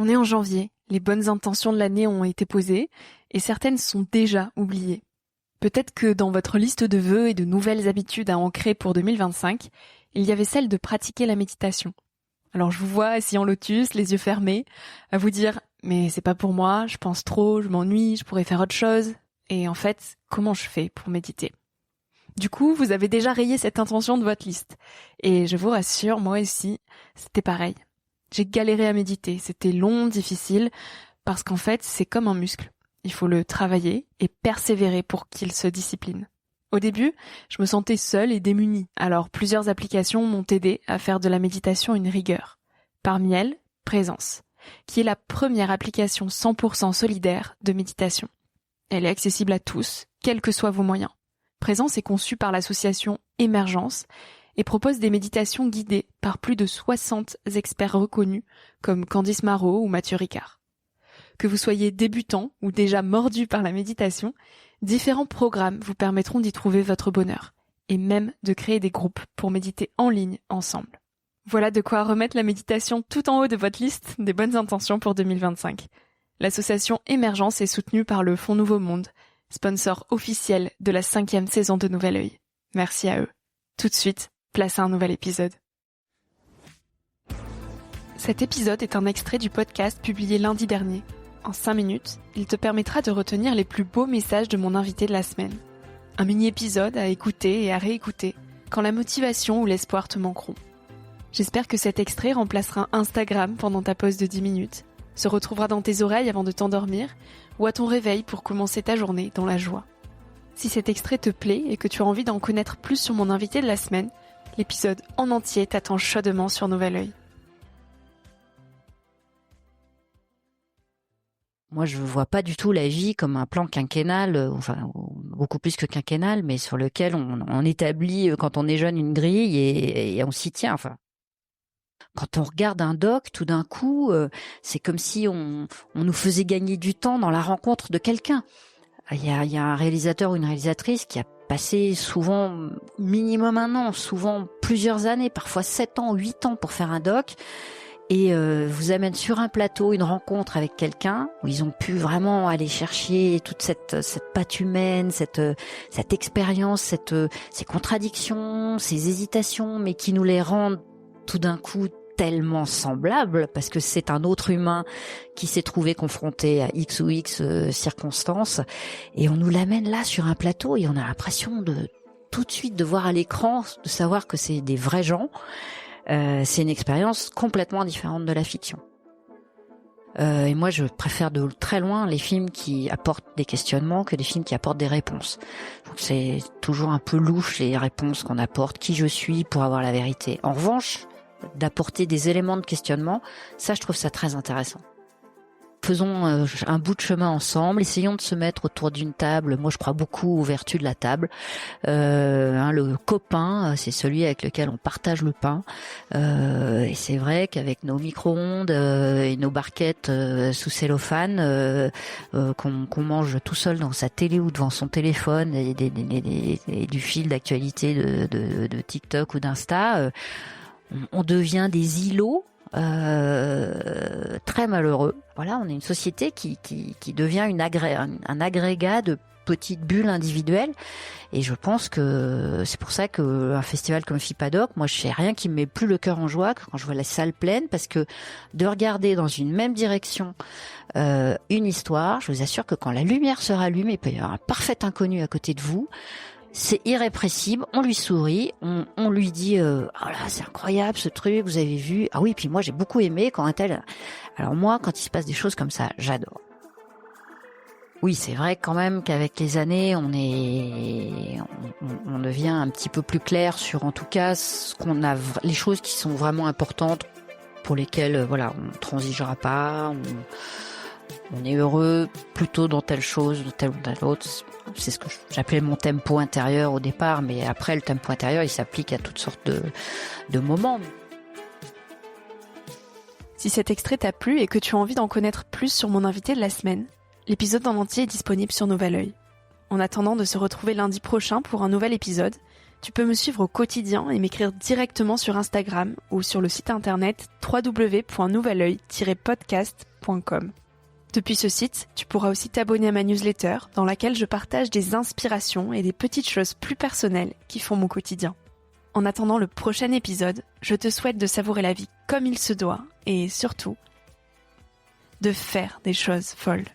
On est en janvier, les bonnes intentions de l'année ont été posées et certaines sont déjà oubliées. Peut-être que dans votre liste de vœux et de nouvelles habitudes à ancrer pour 2025, il y avait celle de pratiquer la méditation. Alors je vous vois assis en lotus, les yeux fermés, à vous dire « mais c'est pas pour moi, je pense trop, je m'ennuie, je pourrais faire autre chose ». Et en fait, comment je fais pour méditer ? Du coup, vous avez déjà rayé cette intention de votre liste. Et je vous rassure, moi aussi, c'était pareil. J'ai galéré à méditer, c'était long, difficile, parce qu'en fait, c'est comme un muscle. Il faut le travailler et persévérer pour qu'il se discipline. Au début, je me sentais seule et démunie, alors plusieurs applications m'ont aidé à faire de la méditation une rigueur. Parmi elles, Présence, qui est la première application 100% solidaire de méditation. Elle est accessible à tous, quels que soient vos moyens. Présence est conçue par l'association Émergence et propose des méditations guidées par plus de 60 experts reconnus comme Candice Marot ou Mathieu Ricard. Que vous soyez débutant ou déjà mordu par la méditation, différents programmes vous permettront d'y trouver votre bonheur et même de créer des groupes pour méditer en ligne ensemble. Voilà de quoi remettre la méditation tout en haut de votre liste des bonnes intentions pour 2025. L'association Émergence est soutenue par le Fonds Nouveau Monde, sponsor officiel de la 5e saison de Nouvel Œil. Merci à eux. Tout de suite, place à un nouvel épisode. Cet épisode est un extrait du podcast publié lundi dernier. En 5 minutes, il te permettra de retenir les plus beaux messages de mon invité de la semaine. Un mini-épisode à écouter et à réécouter quand la motivation ou l'espoir te manqueront. J'espère que cet extrait remplacera Instagram pendant ta pause de 10 minutes, se retrouvera dans tes oreilles avant de t'endormir ou à ton réveil pour commencer ta journée dans la joie. Si cet extrait te plaît et que tu as envie d'en connaître plus sur mon invité de la semaine, l'épisode en entier t'attend chaudement sur Nouvel Œil. Moi, je vois pas du tout la vie comme un plan quinquennal, enfin beaucoup plus que quinquennal, mais sur lequel on établit quand on est jeune une grille et on s'y tient. Enfin, quand on regarde un doc, tout d'un coup, c'est comme si on nous faisait gagner du temps dans la rencontre de quelqu'un. Il y a un réalisateur ou une réalisatrice qui a passé souvent minimum 1 an, souvent plusieurs années, parfois 7 ans, 8 ans pour faire un doc. Et vous amène sur un plateau une rencontre avec quelqu'un où ils ont pu vraiment aller chercher toute cette patte humaine, cette expérience, ces contradictions, ces hésitations, mais qui nous les rendent tout d'un coup tellement semblables parce que c'est un autre humain qui s'est trouvé confronté à X ou X circonstances et on nous l'amène là sur un plateau et on a l'impression de tout de suite de voir à l'écran, de savoir que c'est des vrais gens. C'est une expérience complètement différente de la fiction. Et moi, je préfère de très loin les films qui apportent des questionnements que les films qui apportent des réponses. Donc, c'est toujours un peu louche les réponses qu'on apporte, qui je suis pour avoir la vérité. En revanche, d'apporter des éléments de questionnement, ça, je trouve ça très intéressant. Faisons un bout de chemin ensemble, essayons de se mettre autour d'une table. Moi, je crois beaucoup aux vertus de la table. Le copain, c'est celui avec lequel on partage le pain. Et c'est vrai qu'avec nos micro-ondes et nos barquettes sous cellophane, qu'on mange tout seul dans sa télé ou devant son téléphone et du fil d'actualité de TikTok ou d'Insta, on devient des îlots très malheureux. Voilà, on est une société qui devient un agrégat de petites bulles individuelles. Et je pense que c'est pour ça qu'un festival comme FIPADOC, moi, je sais rien qui me met plus le cœur en joie que quand je vois la salle pleine, parce que de regarder dans une même direction une histoire, je vous assure que quand la lumière se rallume, il peut y avoir un parfait inconnu à côté de vous. C'est irrépressible, on lui sourit, on lui dit oh là c'est incroyable ce truc, vous avez vu. Ah oui, puis moi j'ai beaucoup aimé quand un tel. Alors moi quand il se passe des choses comme ça, j'adore. Oui, c'est vrai quand même qu'avec les années, on devient un petit peu plus clair sur en tout cas les choses qui sont vraiment importantes, pour lesquelles voilà, on transigera pas, on est heureux plutôt dans telle chose, dans telle ou telle autre. C'est ce que j'appelais mon tempo intérieur au départ, mais après le tempo intérieur, il s'applique à toutes sortes de moments. Si cet extrait t'a plu et que tu as envie d'en connaître plus sur mon invité de la semaine, l'épisode en entier est disponible sur Nouvel Œil. En attendant de se retrouver lundi prochain pour un nouvel épisode, Tu peux me suivre au quotidien et m'écrire directement sur Instagram ou sur le site internet www.nouveloeil-podcast.com. Depuis ce site, tu pourras aussi t'abonner à ma newsletter dans laquelle je partage des inspirations et des petites choses plus personnelles qui font mon quotidien. En attendant le prochain épisode, je te souhaite de savourer la vie comme il se doit et surtout, de faire des choses folles.